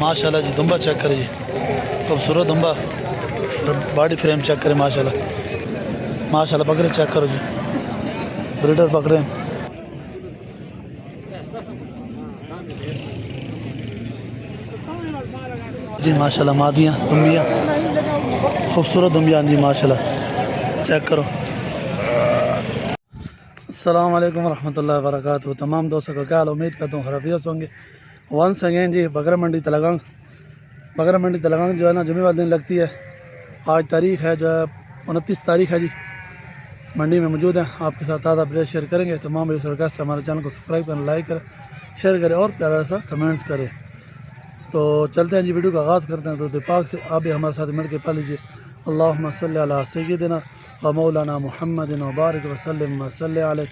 माशाल्लाह जी दुम्बा चेक करें जी, खूबसूरत दुम्बा, बॉडी फ्रेम चेक करें माशाल्लाह। माशाल्लाह बकरे चेक करो जी, ब्रीडर बकरे जी माशाल्लाह। मादियाँ दुम्बियाँ, खूबसूरत दुम्बियाँ जी माशाल्लाह, चेक करो। अस्सलाम वालेकुम रहमतुल्लाहि व बरकातहू। तमाम दोस्तों का क्या हाल, उम्मीद करता हूँ खैरियत होंगे। वंस अगेन जी बकरा मंडी तलगंग जो है ना जुमे वाले दिन लगती है। आज तारीख़ है जो है 29 तारीख़ है जी। मंडी में मौजूद हैं, आपके साथ ताज़ा अपडेट शेयर करेंगे। तमाम रिक्वेस्ट हमारे चैनल को सब्सक्राइब करें, लाइक करें, शेयर करें और प्यारा सा कमेंट्स करें। तो चलते हैं जी, वीडियो का आगाज़ करते हैं। तो पाक से आप भी हमारे साथ मिल के पढ़ लीजिए, अल्लाहुम्मा सल्ली अला सय्यिदिना व मौलाना मुहम्मदिन व बारिक वसल्लिम वसल्ले अलैहि।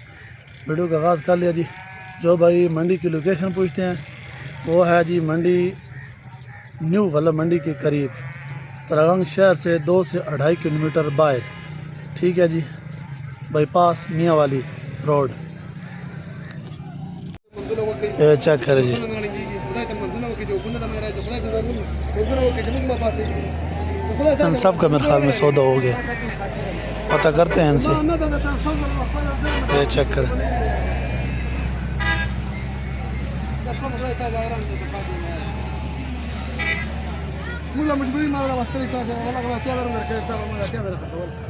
वीडियो का आगाज़ कर लिया जी। जो भाई मंडी की लोकेशन पूछते हैं वो है जी मंडी न्यू वल्लभ मंडी के करीब, तलगंग शहर से 2 से 2.5 किलोमीटर बाहर, ठीक है जी, बाईपास मियाँ वाली रोड। ये चेक करें जी, इन सब का मेरे ख्याल में सौदा हो गया, पता करते हैं इनसे। ये चेक करें,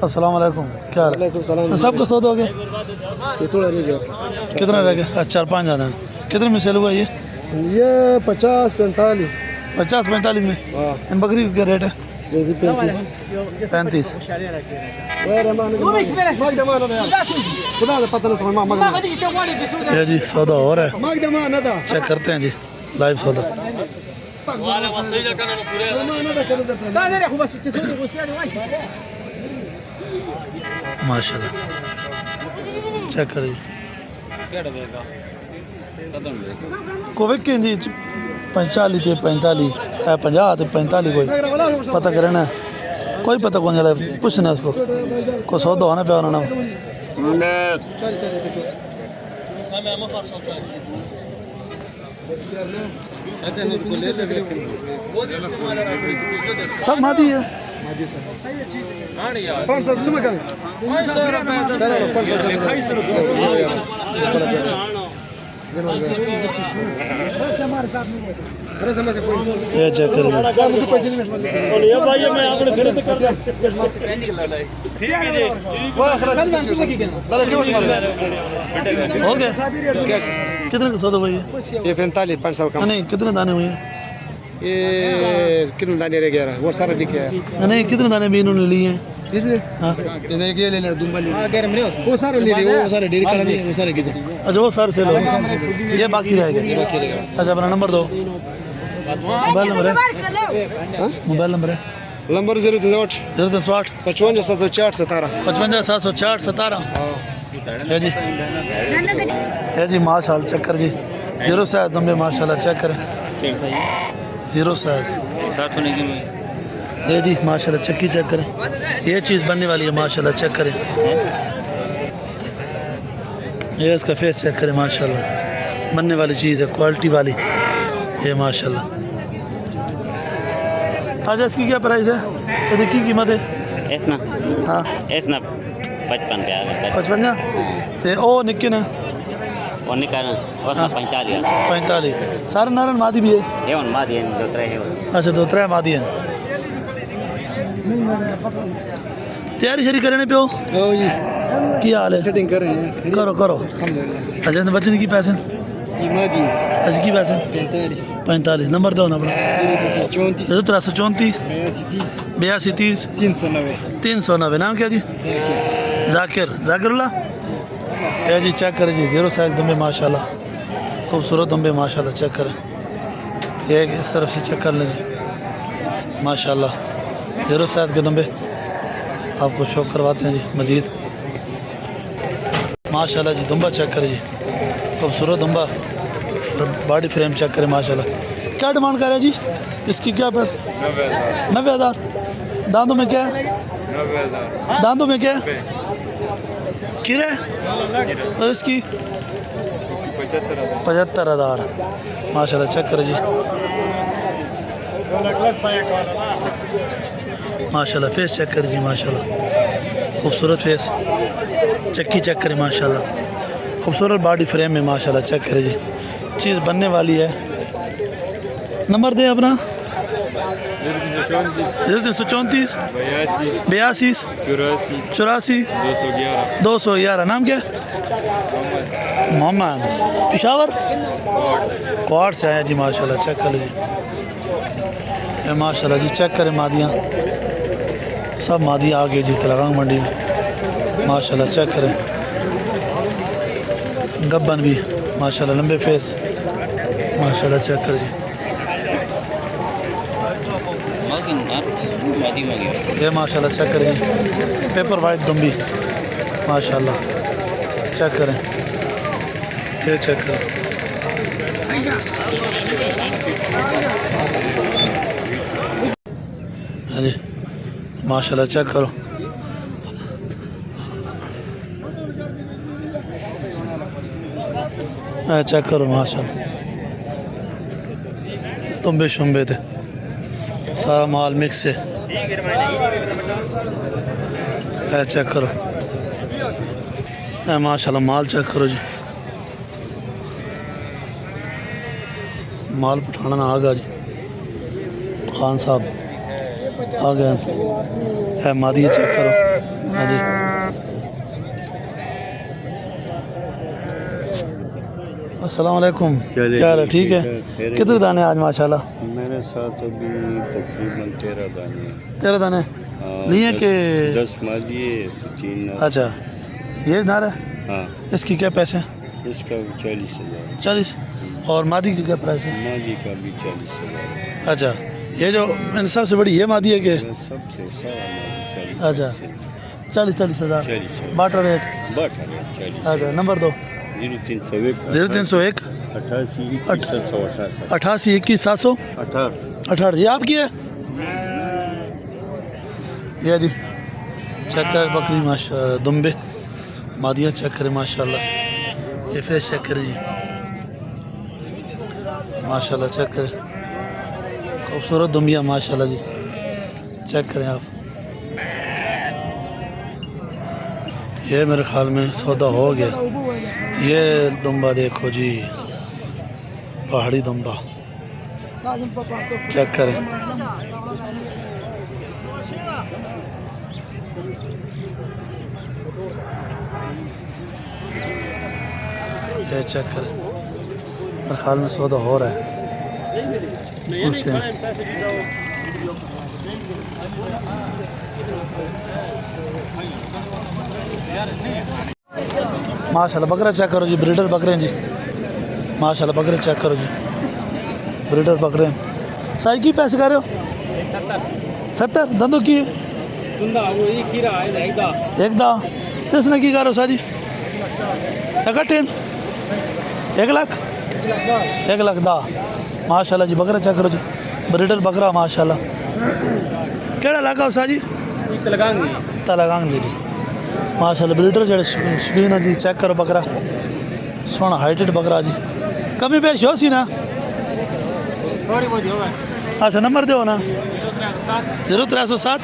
अस्सलाम वालेकुम, क्या हाल है? सबका सौदा हो गया? कितना रह गया? अच्छा 4-5 ज़्यादा है। कितने में सेल हुआ ये? 50-45 में। इन बकरी का क्या रेट है? 35। ये जी सौदा हो रहा है, चेक करते हैं जी लाइव सौदा। माशाल्लाह चेक करिए, कोई जी 45 थे 45 है, 50 थे 45 कोई पता करे ना, कोई पता कौन चला पूछना इसको को सौदा होना पे ना। सब मादी है ये चेक करिए। हो गया कितने का सौदा भाई? ये 45-500 का नहीं, कितने दाने हुए? ये कितने दाने रह गया? वो सारा दिखे है नहीं, कितने दाने भी इन्होंने लिए हैं इसने? हाँ इसने ये ले लिया, दुम्बा ले लिया, वो सारे ले लिए, वो सारे डेरी खड़ा नहीं है, वो सारे किधर? अच्छा वो सारे सेल हो गए, ये बाकी रहेगा। ये बाकी रहेगा। अच्छा अपना नंबर दो, मोबाइल नंबर है? मोबाइल नंबर है? नंबर 038 060 55 704 17 55 704 17। है जी, है जी माशाल्लाह चेक कर जी, 0 साइज दम्बे माशाल्लाह चेक करें, 0 साइज ये जी माशाल्लाह चक्की चेक करें, ये चीज़ बनने वाली है माशाल्लाह चेक करें। ये इसका फेस चेक करें माशाल्लाह, बनने वाली चीज़ है, क्वालिटी वाली ये माशाल्लाह। अच्छा इसकी क्या प्राइस है? इसकी की कीमत है? एसना हाँ 55 पे आ गया 55 ते ओ निक्के ने और निकालना उसमें 45 सारे नारन मादी भी है? ये उन मादी हैं 2-3 है उसमें। अच्छा 2-3 मादी हैं। तैयारी शरी करने पे हो क्या हाल है? सेटिंग कर रहे हैं, करो करो। अच्छा बचने की पैसे ये मादी है अच्छा की पैसे 45 नंबर दो ना अपना 334 82 30 390। नाम क्या जी? जाकिरुल्लाह। है जी चेक करें जी, 0 साइज दुम्बे माशाल्लाह, खूबसूरत दुम्बे माशाल्लाह चेक करें। ये इस तरफ से चेक कर लें जी माशाल्लाह, 0 साइज के दुम्बे आपको शौक करवाते हैं जी मज़ीद। माशाल्लाह जी दुम्बा चेक करें जी, खूबसूरत दुम्बा, बॉडी फ्रेम चेक करें माशाल्लाह। क्या डिमांड कर रहे हैं जी इसकी? क्या पैसे? 90,000। दांतों में क्या है? दांतों में क्या है? कीड़े? और इसकी 75,000 माशाल्लाह चेक करें जी। माशाल्लाह फेस चेक करें जी माशाल्लाह, खूबसूरत फेस, चक्की चेक करें माशाल्लाह, खूबसूरत बॉडी फ्रेम में माशाल्लाह चेक करें जी, चीज़ बनने वाली है। नंबर दें अपना 0334 82 84 211। नाम क्या है? मोहम्मद। पिशावर क्वाड से आया जी माशाल्लाह, चेक कर लीजिए ये माशाल्लाह जी, चेक करें मादियाँ, सब मादियाँ आ गई जी तलगांग मंडी में माशाल्लाह, चेक करें गब्बन भी माशाल्लाह, लंबे फेस माशाल्लाह, चेक करें जी ये माशाल्लाह, चेक करें जी पेपर वाइट दुम्बी माशाल्लाह, चेक करें ये चेक करें हाँ जी माशाल्लाह, चेक करो चेक करो माशाल्लाह, तुम्बे शुम्बे थे सारा माल मिक्स है, चेक करो माशाल्लाह, माल चेक करो जी, माल पठाना आ गया जी, खान साहब आ गए है, मादी चेक करो। हाँ जी अस्सलाम वालेकुम, क्या हाल है? ठीक है। कितने दाने आज माशाल्लाह? मेरे साथ अभी तकरीबन 13 दाने। 13 दाने लिए कि 10 मादिए 3 नार। अच्छा ये नार है, हाँ इसकी क्या पैसे हैं? इसका 40,000, 40। और मादी की क्या प्राइस है? मादी का भी 40,000। अच्छा ये जो इन सबसे बड़ी ये मादी है कि? सबसे सारा मादी 40। अच्छा 40 हज़ार 40,000 बाटा रेट। 40। अच्छा नंबर दो 0301 0301 88 788 88 21 700 18 ये आपकी है? ये जी चेक कर बकरी माशाल्लाह, दुम्बे मादियाँ चेक करें माशाल्लाह, ये फेस चेक करें जी माशाल्लाह, चेक करें खूबसूरत दुम्बिया माशाल्लाह जी, चेक करें आप। ये मेरे ख्याल में सौदा हो गया। ये दुम्बा देखो जी, पहाड़ी दुम्बा चेक करें ये चेक करें, मेरे ख्याल में सौदा हो रहा है, पूछते हैं। माशाल्लाह बकरा चेक करो जी, ब्रीडर बकरे हैं जी माशाल्लाह, बकरे चेक करो जी, ब्रीडर बकरे हैं। साई की पैसे कर रहे हो? 70 दंदों की एक दा तो इसने की करो साजी इकट्ठे 1 लाख दा माशाल्लाह जी, बकरा चेक करो जी, ब्रीडर बकरा माशाल्लाह। केड़ा इलाका उसा जी? तलगांग जी माशाल्लाह, ब्रीडर जड़े शकीन है जी, चेक करो बकरा सोना हाइटेड बकरा जी, कमी पेश हो सी ना? अच्छा नंबर दो ना 0307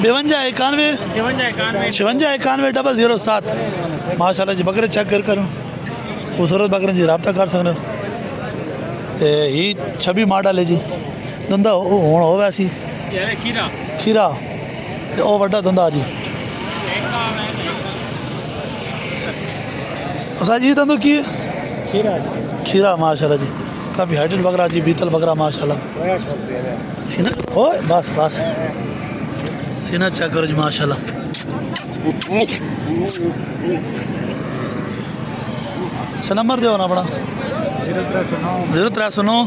52 91 56 91 007 माशाल्लाह जी, बकरे चेक कर करो खूबसूरत बकरे जी, रबता कर सकते हो। तो ये 26 माडल है जी, धंधा हूँ हो वैसी खीरा तो वह वड्डा धंधा जी। जी धंधो की खीरा माशाल्लाह जी, काफ़ी हाइटेड बकरा जी, बीतल बकरा माशाल्लाह। सीना ओ बस सीना चेक करो जी माशाल्लाह। अच्छा नंबर दो ना अपना 0309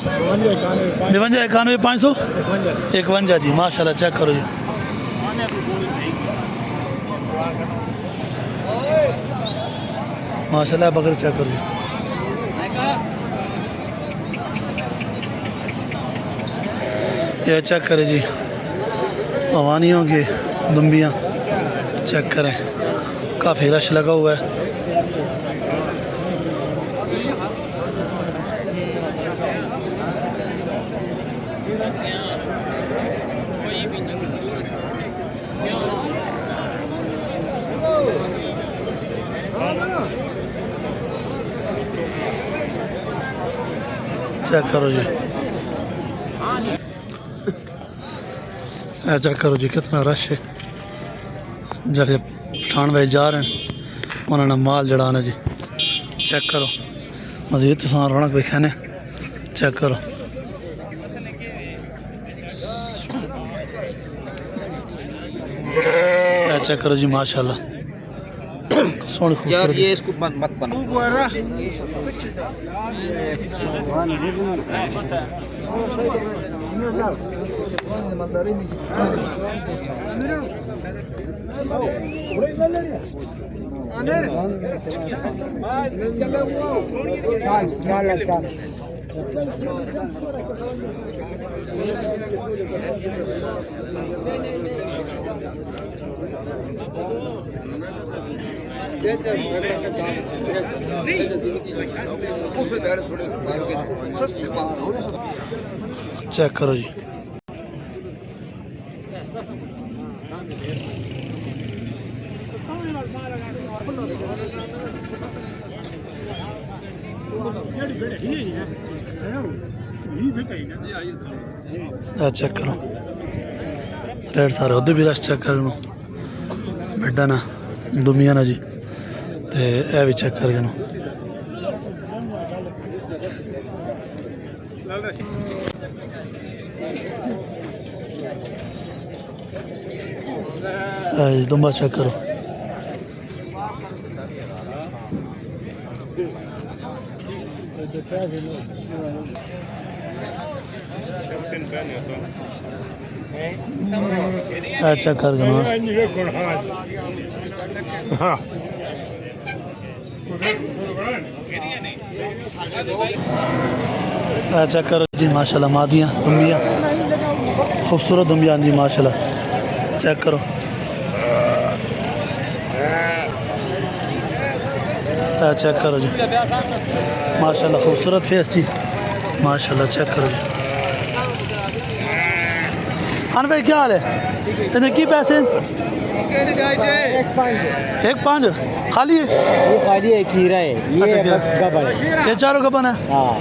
52 91 551 जी माशाल्लाह, चेक करो जी माशाल्लाह, बकरे चेक करो जी। ये चेक करें जी, अवानियों की दुम्बियाँ चेक करें, काफ़ी रश लगा हुआ है। चेक करो जी, चेक करो जी कितना रश है। जड़े पठान भाई जा रहे हैं उन्होंने माल जड़ाना जी। चेक करो मजीद तो रौनक दिखाने। चेक करो चेक करो जी माशाल्लाह सोनी खूबसूरत। ये इसको मत बना। चेक करो जी चेक करो रेट सारे उधर भी रश चेक करो बेडा ना दुमिया ना जी ते ए भी चेक करके नो। दुम्बा चेक करो चेक करके नो। चेक करो जी माशाल्लाह मादियाँ दुम्बियाँ खूबसूरत दुम्बियाँ जी माशाल्लाह। चेक करो चेक करो जी माशाल्लाह खूबसूरत फेस जी माशाल्लाह। चेक करो जी हाँ भाई क्या हाल है इतने की पैसे? एक पाँच खाली है? वो खाली है खीरा है ये अच्छा, खीरा। गबन है। ये चारों गबन है। हाँ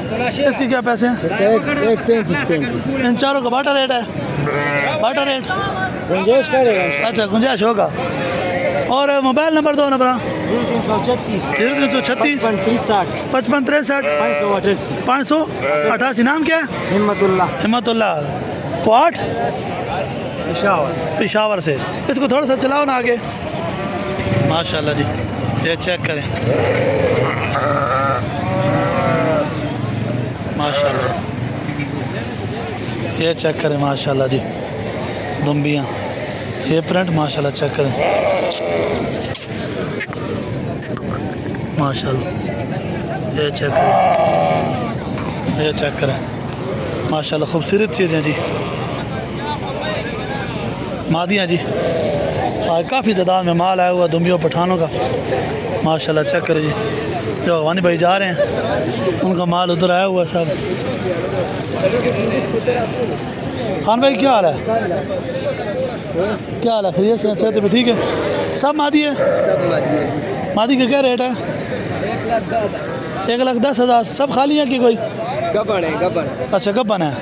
इसके क्या पैसे हैं? एक 35 इन चारों का बाटा रेट है? बाटा रेट गुंजाइश करेगा। अच्छा गुंजाइश होगा। और मोबाइल नंबर दो ना अपना। 336 0336 55 63 588। नाम क्या है? हिम्मतुल्लाह हिम्मतुल्लाह क्वाट पेशावर। पेशावर से। इसको थोड़ा सा चलाओ ना आगे। माशाल्लाह जी ये चेक करें माशाल्लाह ये चेक करें माशाल्लाह जी दुम्बियाँ ये प्रिंट माशाल्लाह चेक करें माशाल्लाह ये चेक करें ये चेक करें माशाल्लाह खूबसूरत चीज़ें जी मादियाँ जी। आज काफ़ी तादाद में माल आया हुआ दुम्बियों पठानों का माशाल्लाह। चेक करें जी जो अफगानी भाई जा रहे हैं उनका माल उधर आया हुआ है सब। खान भाई क्या हाल है? क्या हाल है? खैरियत से सेहत भी ठीक है? सब मादी है? मादी का क्या रेट है? 1,10,000। सब खाली है कि कोई गबन है गबन। अच्छा गबन है।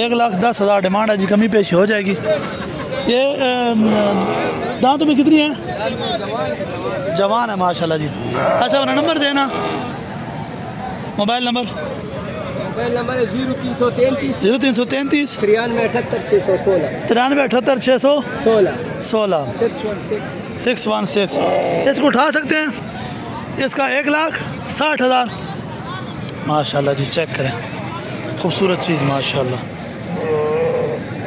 1,10,000 डिमांड है जी कमी पेशी हो जाएगी। ये दांतों में कितनी है? जवान है माशाल्लाह जी। अच्छा अपना नंबर देना मोबाइल नंबर। मोबाइल नंबर है 0333 0333 93 78 616 93 616 इसको उठा सकते हैं। इसका 1,60,000 माशाल्लाह जी। चेक करें खूबसूरत चीज़ माशाल्लाह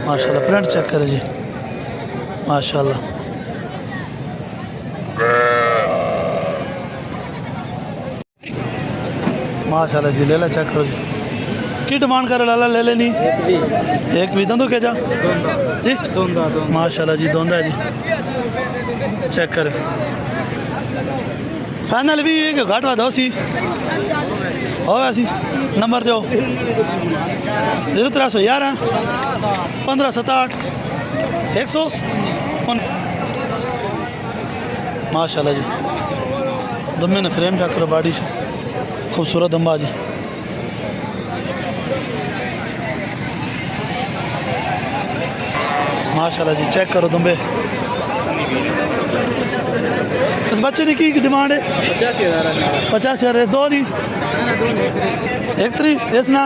माशाल्लाह। प्रिंट चेक करें जी माशाल्लाह। माशाल्लाह जी ले ला चेक करो जी की डिमांड करे लाला ले लेनी एक भी दंदो क्या जा जी माशाल्लाह जी दोंदा है जी। चेक करें फाइनल भी घाट बात हो सी हो वैसी नंबर दो 0311 1567 100 माशाल्लाह जी दुम्बे ने फ्रेम जा करो बाड़ी से खूबसूरत दुम्बा जी माशाल्लाह जी चेक करो दुम्बे इस बच्चे की डिमांड है 85,000 दो नहीं एक त्री इसना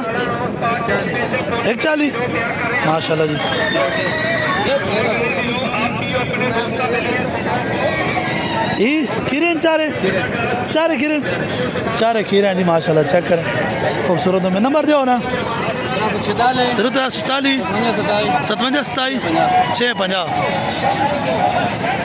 140 माशाल्लाह जी ये खीरे चारे खीरे हैं जी माशाल्लाह चेक करें खूबसूरत में नंबर दो ना 47 57 57 650